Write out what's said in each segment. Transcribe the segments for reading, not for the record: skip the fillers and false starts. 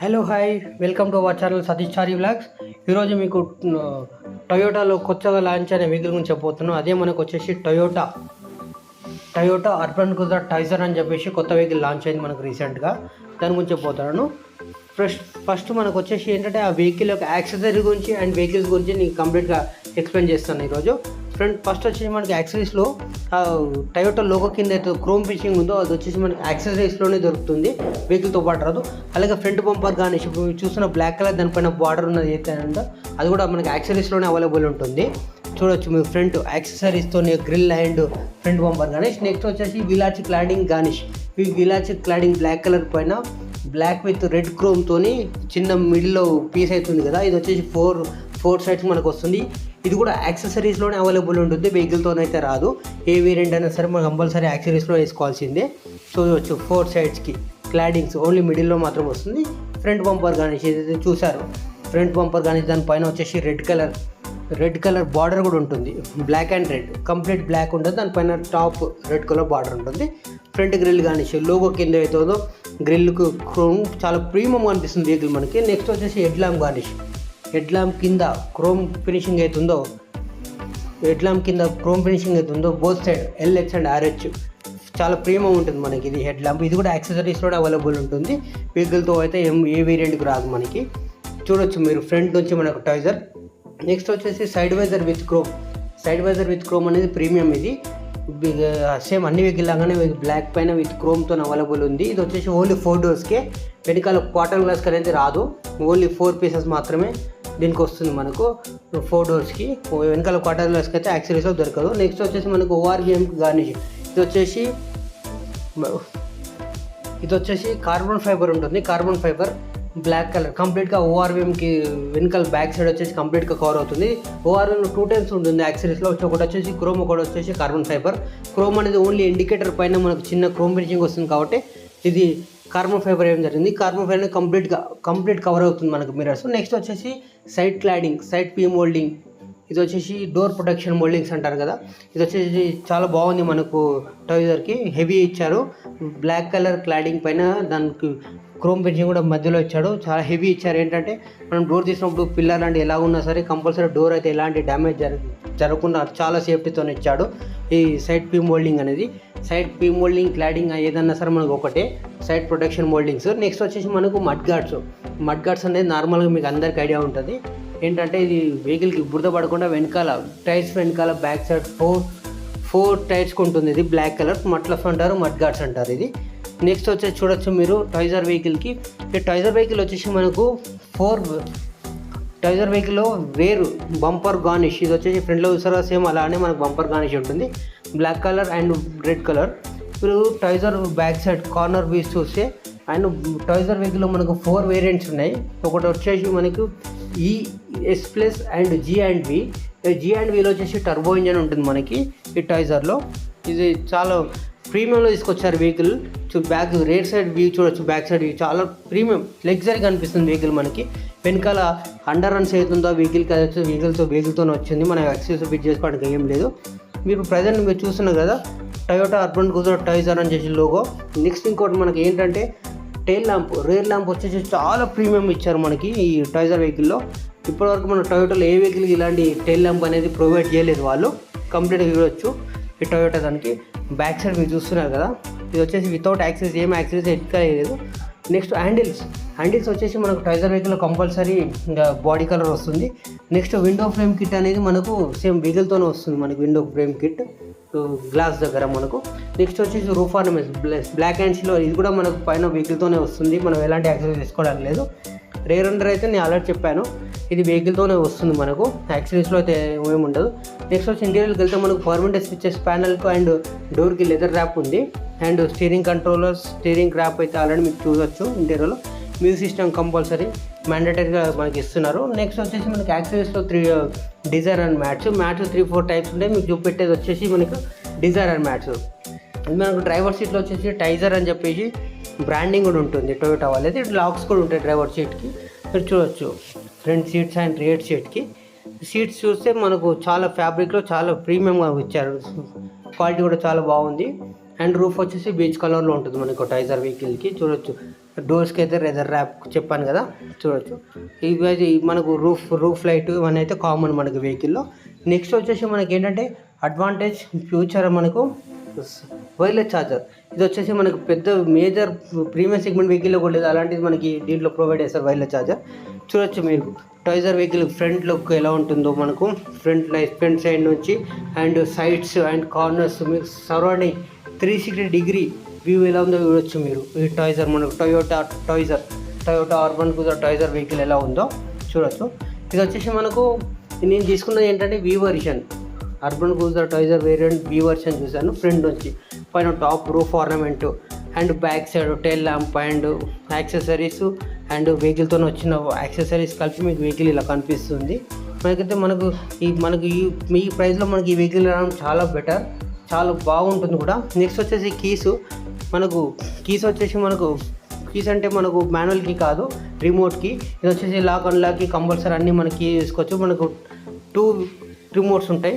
Hello hi, welcome to our channel Satish Chari vlogs. ఈరోజు మీకు టొయోటాలో కొత్తగా లాంచ్ అయిన వెహికల్ గురించి చెప్పబోతున్నాను. అదే మనకు వచ్చేసి టొయోటా అర్బన్ క్రూజర్ టైజర్ అని చెప్పేసి కొత్త వెహికల్ లాంచ్ అయింది మనకు రీసెంట్గా. దాని గురించి చెప్పబోతున్నాను. ఫస్ట్ మనకు వచ్చేసి ఏంటంటే ఆ వెహికల్ యొక్క యాక్సెసరీ గురించి అండ్ వెహికల్స్ గురించి నేను కంప్లీట్గా ఎక్స్ప్లెయిన్ చేస్తాను ఈరోజు. ఫస్ట్ వచ్చేసి మనకి యాక్సెసరీస్లో టొయోటా లోగో కింద అయితే క్రోమ్ ఫినిషింగ్ ఉందో అది వచ్చేసి మనకి యాక్సెసరీస్లోనే దొరుకుతుంది, వెహికల్తో పాటు రాదు. అలాగే ఫ్రంట్ బంపర్ కానీ ఇప్పుడు చూస్తున్న బ్లాక్ కలర్ దానిపైన బార్డర్ ఉన్నది అయితే అది కూడా మనకి యాక్సెసరీస్లోనే అవైలబుల్ ఉంటుంది. చూడొచ్చు మీరు ఫ్రంట్ యాక్సెసరీస్తో grill and front bumper garnish. Next వచ్చేసి విలాచి క్లాడింగ్ గార్నిష్. ఈ విలాచి క్లాడింగ్ బ్లాక్ కలర్ పైన బ్లాక్ విత్ రెడ్ క్రోమ్తోని చిన్న మిడిల్లో పీస్ అవుతుంది కదా, ఇది వచ్చేసి ఫోర్ సైడ్స్ మనకు వస్తుంది. ఇది కూడా యాక్సెసరీస్లోనే అవైలబుల్ ఉంటుంది, వెహికల్తోనైతే రాదు. ఏ వేరియంట్ అయినా సరే మనం కంపల్సరీ యాక్సెసరీస్లో వేసుకోవాల్సిందే. చూడవచ్చు 4 సైడ్స్కి క్లాడింగ్స్ ఓన్లీ మిడిల్లో మాత్రం వస్తుంది. ఫ్రంట్ బంపర్ గార్నిష్ ఏదైతే చూసారు, ఫ్రంట్ బంపర్ గార్నిష్ దానిపైన వచ్చేసి రెడ్ కలర్ బార్డర్ కూడా ఉంటుంది. Black and red complete black ఉంటుంది, దానిపైన టాప్ రెడ్ కలర్ బార్డర్ ఉంటుంది. ఫ్రంట్ గ్రిల్ గార్నిష్ లోగో కింద అవుతుందో గ్రిల్కు క్రోమ్ చాలా ప్రీమియం అనిపిస్తుంది వెహికల్ మనకి. నెక్స్ట్ వచ్చేసి head lamp garnish. Head lamp కింద క్రోమ్ ఫినిషింగ్ అవుతుందో both side LH and RH చాలా ప్రీమియం ఉంటుంది మనకి ఇది హెడ్ ల్యాంప్. ఇది కూడా యాక్సెసరీస్లో అవైలబుల్ ఉంటుంది, వెహికల్తో అయితే ఏ వేరియంట్కి రాదు మనకి. చూడొచ్చు మీరు ఫ్రంట్ నుంచి మనకు టైజర్. నెక్స్ట్ వచ్చేసి సైడ్ వైజర్ విత్ క్రోమ్ అనేది ప్రీమియం. ఇది సేమ్ అన్ని వెహికల్ లాగానే బ్లాక్ పైన విత్ క్రోమ్తో అవైలబుల్ ఉంది. ఇది వచ్చేసి ఓన్లీ 4 డోర్స్కే, వెనకాల క్వార్టర్ గ్లాస్ అనేది రాదు, ఓన్లీ 4 పీసెస్ మాత్రమే దీనికి వస్తుంది మనకు 4 డోర్స్కి. వెనకాల క్వార్టర్ గ్లాస్కి అయితే యాక్సెసరీస్లో దొరకదు. నెక్స్ట్ వచ్చేసి మనకు ఓఆర్విఎం గార్నిష్. ఇది వచ్చేసి కార్బన్ ఫైబర్ ఉంటుంది. కార్బన్ ఫైబర్ బ్లాక్ కలర్ కంప్లీట్గా ఓఆర్విఎంకి వెనకాల బ్యాక్ సైడ్ వచ్చేసి కంప్లీట్గా కవర్ అవుతుంది. ఓఆర్విఎంలో 2 టైప్స్ ఉంటుంది యాక్సెసరీస్లో, ఒకటి వచ్చేసి క్రోమ్, ఒకటి వచ్చేసి కార్బన్ ఫైబర్. క్రోమ్ అనేది ఓన్లీ ఇండికేటర్ పైన మనకు చిన్న క్రోమ్ ఫినిషింగ్ వస్తుంది కాబట్టి ఇది కార్బన్ ఫైబర్ ఏం జరిగింది. కార్బన్ ఫైబర్ కంప్లీట్ కవర్ అవుతుంది మనకు మిర్రర్స్. నెక్స్ట్ వచ్చేసి side cladding, side P moulding. ఇది వచ్చేసి డోర్ ప్రొటెక్షన్ మోల్డింగ్స్ అంటారు కదా, ఇది వచ్చేసి చాలా బాగుంది మనకు. టైజర్కి హెవీ ఇచ్చారు, బ్లాక్ కలర్ క్లాడింగ్ పైన దానికి క్రోమ్ ఫినిషింగ్ కూడా మధ్యలో ఇచ్చాడు, చాలా హెవీ ఇచ్చారు. ఏంటంటే మనం డోర్ తీసినప్పుడు పిల్లర్ లాంటి ఎలా ఉన్నా సరే కంపల్సరీ డోర్ అయితే ఎలాంటి డ్యామేజ్ జరగకుండా చాలా సేఫ్టీతో ఇచ్చాడు ఈ సైడ్ పీ మోల్డింగ్ అనేది. సైడ్ పీ మోల్డింగ్ క్లాడింగ్ ఏదన్నా సరే మనకు ఒకటే సైడ్ ప్రొటెక్షన్ మోల్డింగ్స్. నెక్స్ట్ వచ్చేసి మనకు మడ్ గార్డ్స్ అనేది నార్మల్గా మీకు అందరికి ఐడియా ఉంటుంది. ఏంటంటే ఇది వెహికల్కి బురద పడకుండా వెనకాల టైర్స్ వెనకాల బ్యాక్ సైడ్ 4 టైర్స్కి ఉంటుంది. ఇది బ్లాక్ కలర్ మట్లఫ్ అంటారు, మడ్ గార్డ్స్ అంటారు ఇది. నెక్స్ట్ వచ్చేసి చూడొచ్చు మీరు టైజర్ వెహికల్కి. ఈ టైజర్ వెహికల్ వచ్చేసి మనకు టైజర్ వెహికల్లో రేర్ బంపర్ గార్నిష్. ఇది వచ్చేసి ఫ్రంట్లో చూసారా సేమ్ అలానే మనకు బంపర్ గార్నిష్ ఉంటుంది, black colour and red colour. మీరు Taisor back side corner views చూస్తే అండ్ టైజర్ వెహికల్లో మనకు 4 వేరియంట్స్ ఉన్నాయి. ఒకటి వచ్చేసి మనకు ES ప్లస్ అండ్ G&V. G&Vలో వచ్చేసి టర్బో ఇంజన్ ఉంటుంది మనకి ఈ టైజర్లో. ఇది చాలా ప్రీమియంలో తీసుకొచ్చారు vehicle. Back rare side view చూడొచ్చు, బ్యాక్ సైడ్ వ్యూ చాలా ప్రీమియం లగ్జరీగా అనిపిస్తుంది వెహికల్ మనకి. వెనకాల అండర్ రన్స్ అవుతుందో వెహికల్కి అది వెహికల్తో వచ్చింది, మన యాక్సెస్ ఫిట్ చేసుకోవడానికి ఏం లేదు. మీరు ప్రజెంట్ మీరు చూస్తున్నారు కదా టొయోటా అర్బన్ క్రూజర్ టైజర్ అని చేసి లోగో. నెక్స్ట్ ఇంకోటి మనకి ఏంటంటే రేర్ ల్యాంప్ వచ్చేసి చాలా ప్రీమియం ఇచ్చారు మనకి ఈ టైజర్ వెహికల్లో. ఇప్పటివరకు మన టొయోటాలో ఏ వెహికల్కి ఇలాంటి టైల్ ల్యాంప్ అనేది ప్రొవైడ్ చేయలేదు వాళ్ళు. కంప్లీట్గా చూడొచ్చు ఈ టొయోటా దానికి. బ్యాక్ సైడ్ మీరు చూస్తున్నారు కదా, ఇది వచ్చేసి వితౌట్ యాక్సెస్ ఏం యాక్సెస్ ఎక్కలేదు. నెక్స్ట్ హ్యాండిల్స్ వచ్చేసి మనకు టైజర్ వెహికల్లో కంపల్సరీ బాడీ కలర్ వస్తుంది. నెక్స్ట్ విండో ఫ్రేమ్ కిట్ అనేది మనకు సేమ్ వెహికల్తోనే వస్తుంది మనకి, విండో ఫ్రేమ్ కిట్ గ్లాస్ దగ్గర మనకు. నెక్స్ట్ వచ్చేసి రూఫ్ ఆర్నమెంట్స్ బ్లాక్ అండ్స్లో, ఇది కూడా మనకు పైన వెహికల్తోనే వస్తుంది, మనం ఎలాంటి యాక్సెస్ తీసుకోవడానికి లేదు. రేర్ అండర్ అయితే నేను ఆల్రెడీ చెప్పాను, ఇది వెహికల్తోనే వస్తుంది మనకు, యాక్సెసరీస్లో అయితే ఏమి ఉండదు. నెక్స్ట్ వచ్చి ఇంటీరియర్కి వెళ్తే మనకు పర్మనెంట్ స్విచెస్ ప్యానల్కు అండ్ డోర్కి లెదర్ ర్యాప్ ఉంది. And steering controllers, steering wrap అయితే ఆల్రెడీ మీకు చూడవచ్చు ఇంటీరియర్లో. మ్యూజిక్ సిస్టమ్ కంపల్సరీ మ్యాండేటరీగా మనకి ఇస్తున్నారు. నెక్స్ట్ వచ్చేసి మనకి యాక్సెసరీస్లో 3 డిజైర్ అండ్ మ్యాట్స్ 3-4 టైప్స్ ఉంటాయి. మీకు చూపెట్టేది వచ్చేసి మనకు డిజైర్ అండ్ మ్యాట్స్. మనకు డ్రైవర్ సీట్లో వచ్చేసి టైజర్ అని చెప్పేసి బ్రాండింగ్ కూడా ఉంటుంది టొయోటా వాళ్ళది. లాక్స్ కూడా ఉంటాయి డ్రైవర్ సీట్కి, మీరు చూడొచ్చు ఫ్రంట్ సీట్స్ అండ్ రియర్ సీట్కి. సీట్స్ చూస్తే మనకు చాలా ఫ్యాబ్రిక్లో చాలా ప్రీమియంగా ఇచ్చారు, క్వాలిటీ కూడా చాలా బాగుంది. అండ్ రూఫ్ వచ్చేసి బీచ్ కలర్లో ఉంటుంది మనకు టైజర్ వెహికల్కి. చూడొచ్చు డోర్స్కి అయితే లెదర్ ర్యాప్ చెప్పాను కదా, చూడొచ్చు. ఇవి మనకు రూఫ్ లైట్ ఇవన్నీ అయితే కామన్ మనకి వెహికల్లో. నెక్స్ట్ వచ్చేసి మనకి ఏంటంటే అడ్వాంటేజ్ ఫ్యూచర్ మనకు వైర్లెస్ ఛార్జర్. ఇది వచ్చేసి మనకు పెద్ద మేజర్ ప్రీమియం సెగ్మెంట్ వెహికల్లో కూడా లేదు, అలాంటిది మనకి దీంట్లో ప్రొవైడ్ చేస్తారు వైర్లెస్ ఛార్జర్. చూడొచ్చు మీరు టాయిజర్ వెహికల్ ఫ్రంట్ లుక్ ఎలా ఉంటుందో మనకు, ఫ్రంట్ సైడ్ నుంచి అండ్ సైడ్స్ అండ్ కార్నర్స్ మీకు సరౌండింగ్ 360 డిగ్రీ వ్యూ ఎలా ఉందో చూడొచ్చు మీరు. ఈ టాయిజర్ మనకు Toyota Urban Cruiser Taisor vehicle ఎలా ఉందో చూడొచ్చు. ఇది వచ్చేసి మనకు నేను తీసుకున్నది ఏంటంటే V version, Urban Cruiser Taisor variant V version చూశాను. ఫ్రంట్ నుంచి పైన top roof ornament and back side tail lamp and accessories and వెహికల్తో వచ్చిన యాక్సెసరీస్ కలిపి మీకు వెహికల్ ఇలా కనిపిస్తుంది. మనకి ఈ ప్రైస్లో మనకి ఈ వెహికల్ రావడం చాలా బెటర్, చాలా బాగుంటుంది కూడా. నెక్స్ట్ వచ్చేసి కీస్ అంటే మనకు మాన్యువల్ కీ కాదు, రిమోట్ కీ. ఇది వచ్చేసి లాక్ అన్లాక్కి కంపల్సరీ అన్నీ మనకి తీసుకోవచ్చు. మనకు 2 రిమోట్స్ ఉంటాయి.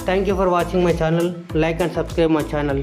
Thank you for watching my channel. Like and subscribe my channel.